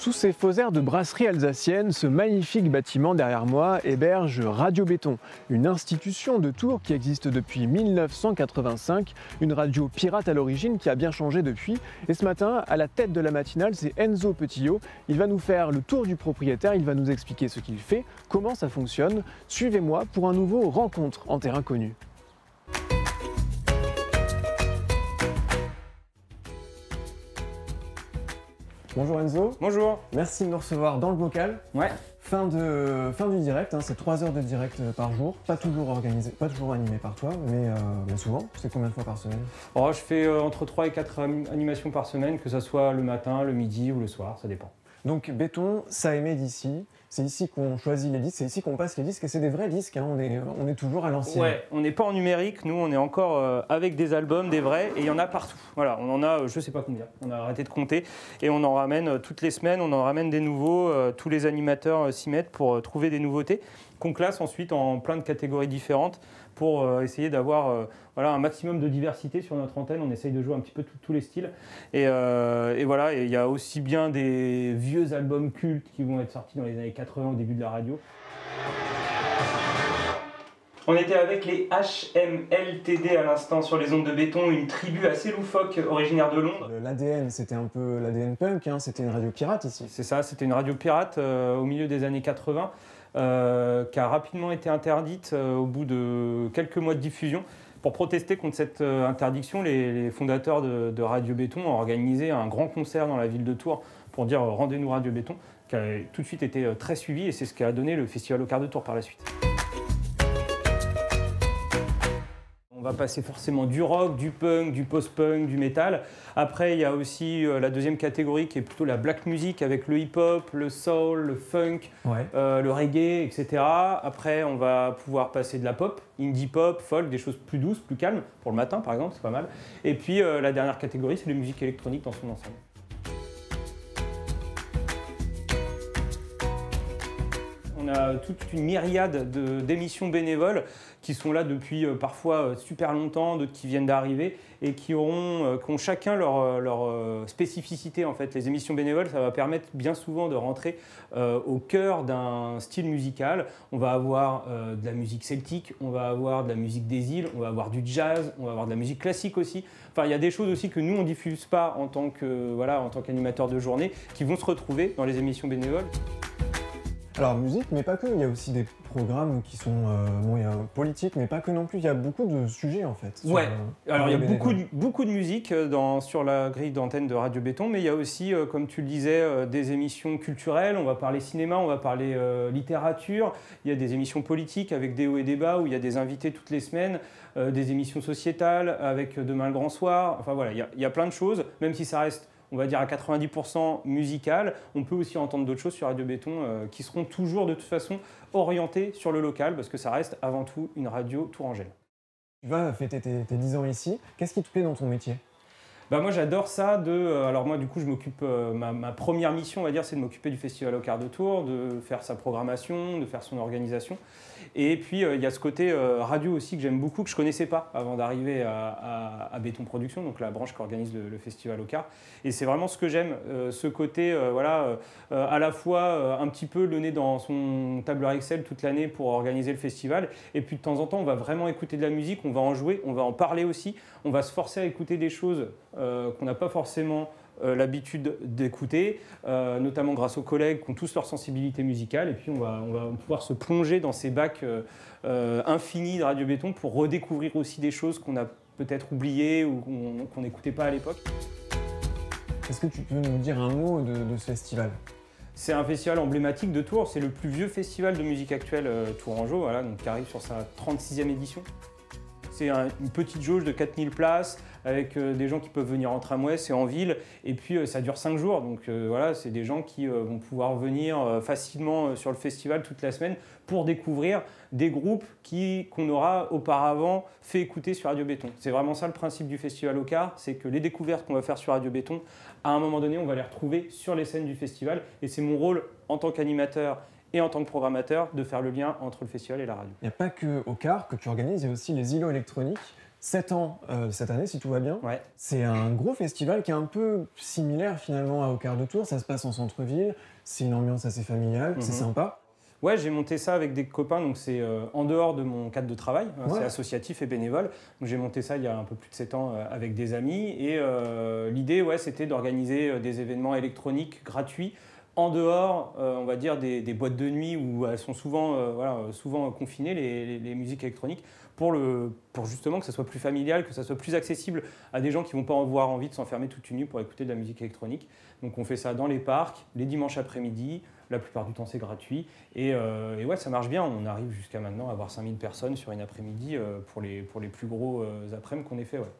Sous ces faux airs de brasserie alsacienne, ce magnifique bâtiment derrière moi héberge Radio Béton, une institution de Tours qui existe depuis 1985, une radio pirate à l'origine qui a bien changé depuis. Et ce matin, à la tête de la matinale, c'est Enzo Petillot. Il va nous faire le tour du propriétaire, il va nous expliquer ce qu'il fait, comment ça fonctionne. Suivez-moi pour un nouveau rencontre en terrain connu. Bonjour Enzo. Bonjour. Merci de nous recevoir dans le local. Ouais. Fin du direct, c'est 3 heures de direct par jour, pas toujours organisé, pas toujours animé par toi, mais souvent. C'est combien de fois par semaine? Je fais entre 3 et 4 animations par semaine, que ce soit le matin, le midi ou le soir, ça dépend. Donc Béton, ça émet d'ici, c'est ici qu'on choisit les disques, c'est ici qu'on passe les disques et c'est des vrais disques, hein, on est toujours à l'ancienne. Ouais, on n'est pas en numérique, nous on est encore avec des albums, des vrais, et il y en a partout. Voilà, on en a je sais pas combien, on a arrêté de compter et on en ramène toutes les semaines, on en ramène des nouveaux, tous les animateurs s'y mettent pour trouver des nouveautés qu'on classe ensuite en plein de catégories différentes pour essayer d'avoir un maximum de diversité sur notre antenne. On essaye de jouer un petit peu tous les styles. Et voilà, il y a aussi bien des vieux albums cultes qui vont être sortis dans les années 80 au début de la radio. On était avec les HMLTD à l'instant sur les ondes de Béton, une tribu assez loufoque originaire de Londres. L'ADN, c'était un peu l'ADN punk, hein, c'était une radio pirate ici. C'est ça, c'était une radio pirate au milieu des années 80. Qui a rapidement été interdite au bout de quelques mois de diffusion. Pour protester contre cette interdiction, les fondateurs de Radio Béton ont organisé un grand concert dans la ville de Tours pour dire « Rendez-nous Radio Béton », qui a tout de suite été très suivi et c'est ce qui a donné le Festival au quart de tour par la suite. On va passer forcément du rock, du punk, du post-punk, du métal. Après, il y a aussi la deuxième catégorie qui est plutôt la black music avec le hip-hop, le soul, le funk, le reggae, etc. Après, on va pouvoir passer de la pop, indie pop, folk, des choses plus douces, plus calmes, pour le matin par exemple, c'est pas mal. Et puis la dernière catégorie, c'est la musique électronique dans son ensemble. On a toute une myriade d'émissions bénévoles qui sont là depuis parfois super longtemps, d'autres qui viennent d'arriver et qui ont chacun leur spécificité en fait. Les émissions bénévoles, ça va permettre bien souvent de rentrer au cœur d'un style musical. On va avoir de la musique celtique, on va avoir de la musique des îles, on va avoir du jazz, on va avoir de la musique classique aussi. Enfin, il y a des choses aussi que nous on diffuse pas en tant qu'animateur de journée qui vont se retrouver dans les émissions bénévoles. Alors musique, mais pas que, il y a aussi des programmes qui sont il y a politique, mais pas que non plus, il y a beaucoup de sujets en fait. Alors il y a beaucoup de musique sur la grille d'antenne de Radio Béton, mais il y a aussi, comme tu le disais, des émissions culturelles, on va parler cinéma, on va parler littérature, il y a des émissions politiques avec des hauts et des bas où il y a des invités toutes les semaines, des émissions sociétales avec Demain le Grand Soir, enfin voilà, il y a plein de choses, même si ça reste on va dire à 90% musical, on peut aussi entendre d'autres choses sur Radio Béton qui seront toujours de toute façon orientées sur le local parce que ça reste avant tout une radio tourangelle. Tu vas fêter tes 10 ans ici, qu'est-ce qui te plaît dans ton métier ? Moi j'adore ça alors moi du coup je m'occupe, ma première mission on va dire c'est de m'occuper du Festival au quart de tour, de faire sa programmation, de faire son organisation. Et puis il y a ce côté radio aussi que j'aime beaucoup, que je ne connaissais pas avant d'arriver à Béton Production, donc la branche qui organise le Festival au quart. Et c'est vraiment ce que j'aime, ce côté à la fois un petit peu le nez dans son tableur Excel toute l'année pour organiser le festival. Et puis de temps en temps on va vraiment écouter de la musique, on va en jouer, on va en parler aussi, on va se forcer à écouter des choses qu'on n'a pas forcément l'habitude d'écouter, notamment grâce aux collègues qui ont tous leur sensibilité musicale. Et puis on va pouvoir se plonger dans ces bacs infinis de Radio Béton pour redécouvrir aussi des choses qu'on a peut-être oubliées ou qu'on n'écoutait pas à l'époque. Est-ce que tu peux nous dire un mot de ce festival ? C'est un festival emblématique de Tours, c'est le plus vieux festival de musique actuelle tourangeau, qui arrive sur sa 36e édition. C'est une petite jauge de 4000 places avec des gens qui peuvent venir en tramway, c'est en ville. Et puis ça dure 5 jours, donc c'est des gens qui vont pouvoir venir facilement sur le festival toute la semaine pour découvrir des groupes qu'on aura auparavant fait écouter sur Radio Béton. C'est vraiment ça le principe du Festival au quart, c'est que les découvertes qu'on va faire sur Radio Béton, à un moment donné, on va les retrouver sur les scènes du festival. Et c'est mon rôle en tant qu'animateur et en tant que programmateur de faire le lien entre le festival et la radio. Il n'y a pas que au quart que tu organises, il y a aussi les îlots électroniques 7 ans cette année, si tout va bien. Ouais. C'est un gros festival qui est un peu similaire finalement à Au Quart de Tour. Ça se passe en centre-ville, c'est une ambiance assez familiale, c'est sympa. Ouais, j'ai monté ça avec des copains, donc c'est en dehors de mon cadre de travail, hein, Ouais. c'est associatif et bénévole. Donc j'ai monté ça il y a un peu plus de 7 ans avec des amis et l'idée, ouais, c'était d'organiser des événements électroniques gratuits en dehors, on va dire, des boîtes de nuit où elles sont souvent, souvent confinées, les musiques électroniques, pour justement que ça soit plus familial, que ça soit plus accessible à des gens qui ne vont pas avoir envie de s'enfermer toute une nuit pour écouter de la musique électronique. Donc on fait ça dans les parcs, les dimanches après-midi, la plupart du temps c'est gratuit. Et ouais, ça marche bien, on arrive jusqu'à maintenant à avoir 5000 personnes sur une après-midi pour les plus gros après-midi qu'on ait fait. Ouais.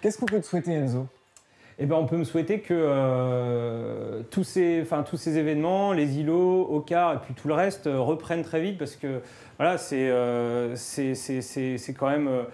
Qu'est-ce qu'on peut te souhaiter, Enzo? Eh ben, on peut me souhaiter que tous ces événements, les îlots, Au Quart et puis tout le reste reprennent très vite parce que voilà, c'est quand même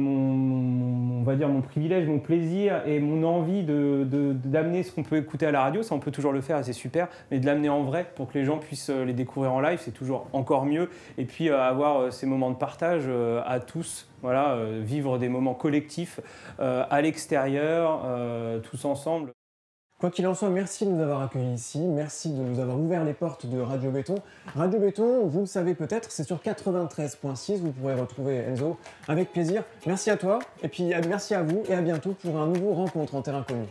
on va dire mon privilège, mon plaisir et mon envie d'amener ce qu'on peut écouter à la radio. Ça, on peut toujours le faire et c'est super, mais de l'amener en vrai pour que les gens puissent les découvrir en live, c'est toujours encore mieux. Et puis avoir ces moments de partage à tous, voilà, vivre des moments collectifs à l'extérieur, tous ensemble. Quoi qu'il en soit, merci de nous avoir accueillis ici, merci de nous avoir ouvert les portes de Radio Béton. Radio Béton, vous le savez peut-être, c'est sur 93.6, vous pourrez retrouver Enzo avec plaisir. Merci à toi, et puis merci à vous, et à bientôt pour un nouveau Rencontre en terre inconnue.